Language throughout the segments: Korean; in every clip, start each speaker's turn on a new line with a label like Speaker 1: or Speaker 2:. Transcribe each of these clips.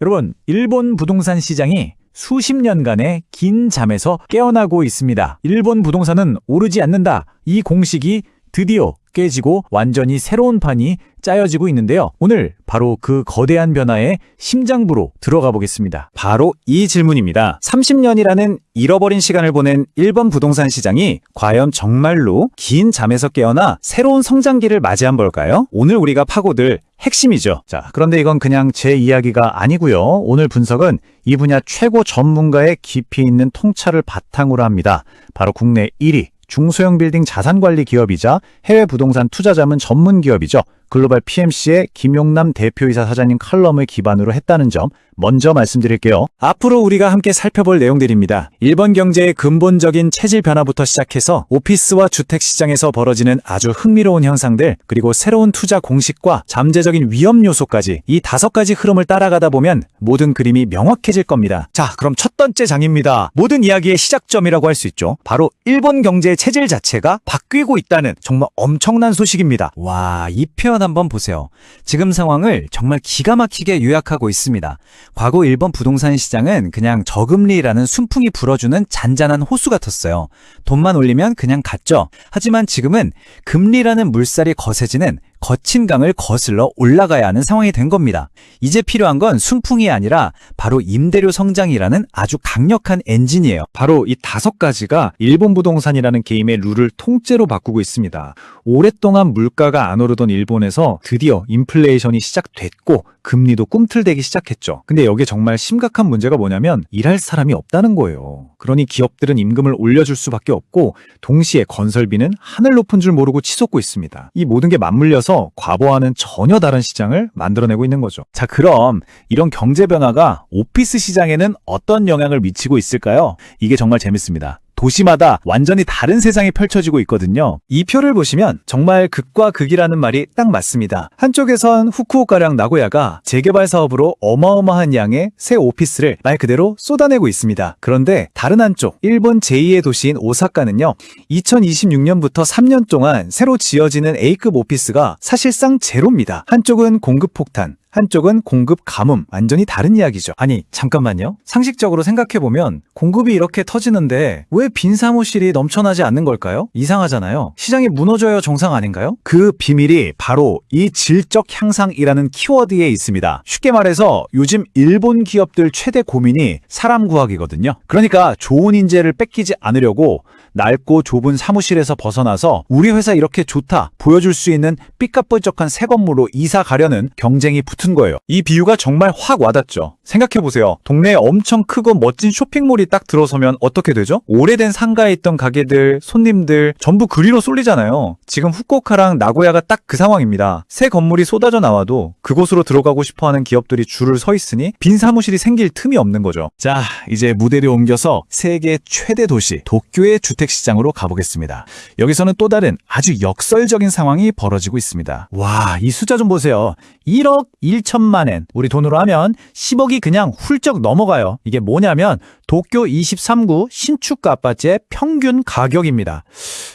Speaker 1: 여러분, 일본 부동산 시장이 수십 년간의 긴 잠에서 깨어나고 있습니다. 일본 부동산은 오르지 않는다. 이 공식이 드디어 깨지고 완전히 새로운 판이 짜여지고 있는데요. 오늘 바로 그 거대한 변화의 심장부로 들어가 보겠습니다.
Speaker 2: 바로 이 질문입니다. 30년이라는 잃어버린 시간을 보낸 일본 부동산 시장이 과연 정말로 긴 잠에서 깨어나 새로운 성장기를 맞이한 걸까요? 오늘 우리가 파고들 핵심이죠.
Speaker 1: 자, 그런데 이건 그냥 제 이야기가 아니고요. 오늘 분석은 이 분야 최고 전문가의 깊이 있는 통찰을 바탕으로 합니다. 바로 국내 1위 중소형 빌딩 자산관리 기업이자 해외 부동산 투자 자문 전문 기업이죠. 글로벌 PMC의 김용남 대표이사 사장님 칼럼을 기반으로 했다는 점 먼저 말씀드릴게요.
Speaker 2: 앞으로 우리가 함께 살펴볼 내용들입니다. 일본 경제의 근본적인 체질 변화부터 시작해서 오피스와 주택 시장에서 벌어지는 아주 흥미로운 현상들, 그리고 새로운 투자 공식과 잠재적인 위험 요소까지 이 5가지 흐름을 따라가다 보면 모든 그림이 명확해질 겁니다. 자, 그럼 첫 번째 장입니다. 모든 이야기의 시작점이라고 할 수 있죠. 바로 일본 경제의 체질 자체가 바뀌고 있다는 정말 엄청난 소식입니다. 와, 이 표현 한번 보세요. 지금 상황을 정말 기가 막히게 요약하고 있습니다. 과거 일본 부동산 시장은 그냥 저금리라는 순풍이 불어주는 잔잔한 호수 같았어요. 돈만 올리면 그냥 갔죠. 하지만 지금은 금리라는 물살이 거세지는 거친 강을 거슬러 올라가야 하는 상황이 된 겁니다. 이제 필요한 건 순풍이 아니라 바로 임대료 성장이라는 아주 강력한 엔진이에요.
Speaker 1: 바로 이 5가지가 일본 부동산이라는 게임의 룰을 통째로 바꾸고 있습니다. 오랫동안 물가가 안 오르던 일본에서 드디어 인플레이션이 시작됐고 금리도 꿈틀대기 시작했죠. 근데 여기에 정말 심각한 문제가 뭐냐면 일할 사람이 없다는 거예요. 그러니 기업들은 임금을 올려줄 수밖에 없고 동시에 건설비는 하늘 높은 줄 모르고 치솟고 있습니다. 이 모든 게 맞물려서 과거와는 전혀 다른 시장을 만들어내고 있는 거죠.
Speaker 2: 자, 그럼 이런 경제 변화가 오피스 시장에는 어떤 영향을 미치고 있을까요? 이게 정말 재밌습니다. 도시마다 완전히 다른 세상이 펼쳐지고 있거든요. 이 표를 보시면 정말 극과 극이라는 말이 딱 맞습니다. 한쪽에선 후쿠오카랑 나고야가 재개발 사업으로 어마어마한 양의 새 오피스를 말 그대로 쏟아내고 있습니다. 그런데 다른 한쪽, 일본 제2의 도시인 오사카는요, 2026년부터 3년 동안 새로 지어지는 A급 오피스가 사실상 제로입니다. 한쪽은 공급 폭탄, 한쪽은 공급 가뭄, 완전히 다른 이야기죠. 아니, 잠깐만요. 상식적으로 생각해보면 공급이 이렇게 터지는데 왜 빈 사무실이 넘쳐나지 않는 걸까요? 이상하잖아요. 시장이 무너져야 정상 아닌가요? 그 비밀이 바로 이 질적 향상이라는 키워드에 있습니다. 쉽게 말해서 요즘 일본 기업들 최대 고민이 사람 구하기거든요. 그러니까 좋은 인재를 뺏기지 않으려고 넓고 좁은 사무실에서 벗어나서 우리 회사 이렇게 좋다 보여줄 수 있는 삐까뻔쩍한 새 건물로 이사 가려는 경쟁이 붙은 거예요. 이 비유가 정말 확 와닿죠. 생각해보세요. 동네에 엄청 크고 멋진 쇼핑몰이 딱 들어서면 어떻게 되죠? 오래된 상가에 있던 가게들, 손님들 전부 그리로 쏠리잖아요. 지금 후쿠오카랑 나고야가 딱 그 상황입니다. 새 건물이 쏟아져 나와도 그곳으로 들어가고 싶어하는 기업들이 줄을 서 있으니 빈 사무실이 생길 틈이 없는 거죠. 자, 이제 무대를 옮겨서 세계 최대 도시 도쿄의 주택시장으로 가보겠습니다. 여기서는 또 다른 아주 역설적인 상황이 벌어지고 있습니다. 와, 이 숫자 좀 보세요. 1억 1천만 엔, 우리 돈으로 하면 10억이 그냥 훌쩍 넘어가요. 이게 뭐냐면 도쿄 23구 신축 아파트의 평균 가격입니다.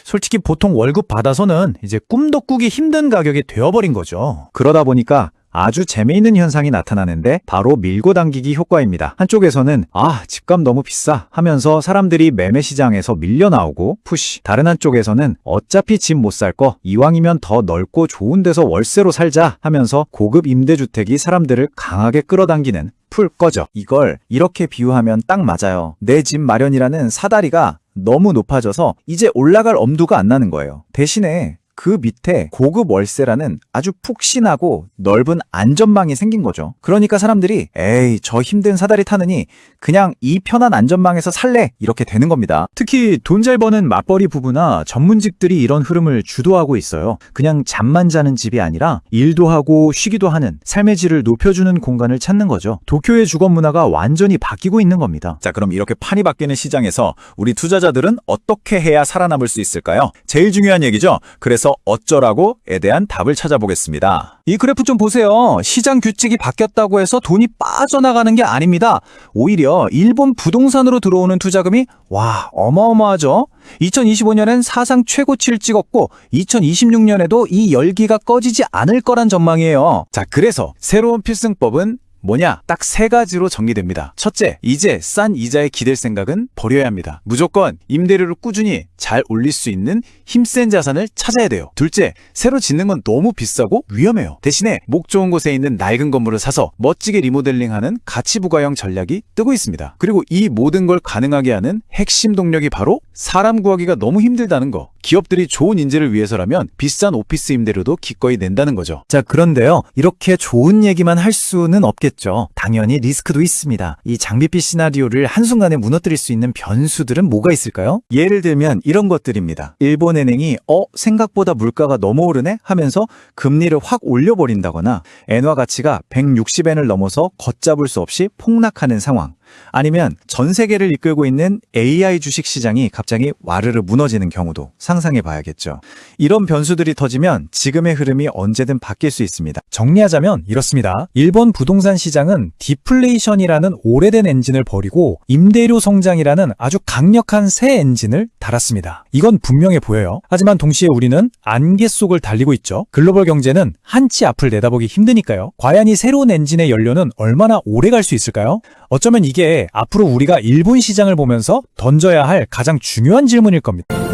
Speaker 2: 솔직히 보통 월급 받아서는 이제 꿈도 꾸기 힘든 가격이 되어버린 거죠. 그러다 보니까 아주 재미있는 현상이 나타나는데 바로 밀고 당기기 효과입니다. 한쪽에서는 집값 너무 비싸 하면서 사람들이 매매 시장에서 밀려 나오고 푸시. 다른 한쪽에서는 어차피 집 못 살 거 이왕이면 더 넓고 좋은 데서 월세로 살자 하면서 고급 임대주택이 사람들을 강하게 끌어당기는 풀 거죠. 이걸 이렇게 비유하면 딱 맞아요. 내 집 마련이라는 사다리가 너무 높아져서 이제 올라갈 엄두가 안 나는 거예요. 대신에 그 밑에 고급 월세라는 아주 푹신하고 넓은 안전망이 생긴 거죠. 그러니까 사람들이 에이, 저 힘든 사다리 타느니 그냥 이 편한 안전망에서 살래, 이렇게 되는 겁니다. 특히 돈 잘 버는 맞벌이 부부나 전문직들이 이런 흐름을 주도하고 있어요. 그냥 잠만 자는 집이 아니라 일도 하고 쉬기도 하는 삶의 질을 높여주는 공간을 찾는 거죠. 도쿄의 주거 문화가 완전히 바뀌고 있는 겁니다. 자, 그럼 이렇게 판이 바뀌는 시장에서 우리 투자자들은 어떻게 해야 살아남을 수 있을까요? 제일 중요한 얘기죠. 그래서 어쩌라고에 대한 답을 찾아보겠습니다. 이 그래프 좀 보세요. 시장 규칙이 바뀌었다고 해서 돈이 빠져나가는 게 아닙니다. 오히려 일본 부동산으로 들어오는 투자금이 어마어마하죠. 2025년엔 사상 최고치를 찍었고 2026년에도 이 열기가 꺼지지 않을 거란 전망이에요. 자, 그래서 새로운 필승법은 뭐냐? 딱 3가지로 정리됩니다. 첫째, 이제 싼 이자에 기댈 생각은 버려야 합니다. 무조건 임대료를 꾸준히 잘 올릴 수 있는 힘센 자산을 찾아야 돼요. 둘째, 새로 짓는 건 너무 비싸고 위험해요. 대신에 목 좋은 곳에 있는 낡은 건물을 사서 멋지게 리모델링하는 가치 부가형 전략이 뜨고 있습니다. 그리고 이 모든 걸 가능하게 하는 핵심 동력이 바로 사람 구하기가 너무 힘들다는 거. 기업들이 좋은 인재를 위해서라면 비싼 오피스 임대료도 기꺼이 낸다는 거죠.
Speaker 1: 자, 그런데요. 이렇게 좋은 얘기만 할 수는 없겠죠. 당연히 리스크도 있습니다. 이 장밋빛 시나리오를 한순간에 무너뜨릴 수 있는 변수들은 뭐가 있을까요? 예를 들면 이런 것들입니다. 일본은행이 생각보다 물가가 너무 오르네? 하면서 금리를 확 올려버린다거나 엔화 가치가 160엔을 넘어서 걷잡을 수 없이 폭락하는 상황. 아니면 전 세계를 이끌고 있는 AI 주식 시장이 갑자기 와르르 무너지는 경우도 상상해 봐야겠죠. 이런 변수들이 터지면 지금의 흐름이 언제든 바뀔 수 있습니다. 정리하자면 이렇습니다. 일본 부동산 시장은 디플레이션이라는 오래된 엔진을 버리고 임대료 성장이라는 아주 강력한 새 엔진을 달았습니다. 이건 분명해 보여요. 하지만 동시에 우리는 안개 속을 달리고 있죠. 글로벌 경제는 한치 앞을 내다보기 힘드니까요. 과연 이 새로운 엔진의 연료는 얼마나 오래 갈 수 있을까요? 어쩌면 이게 앞으로 우리가 일본 시장을 보면서 던져야 할 가장 중요한 질문일 겁니다.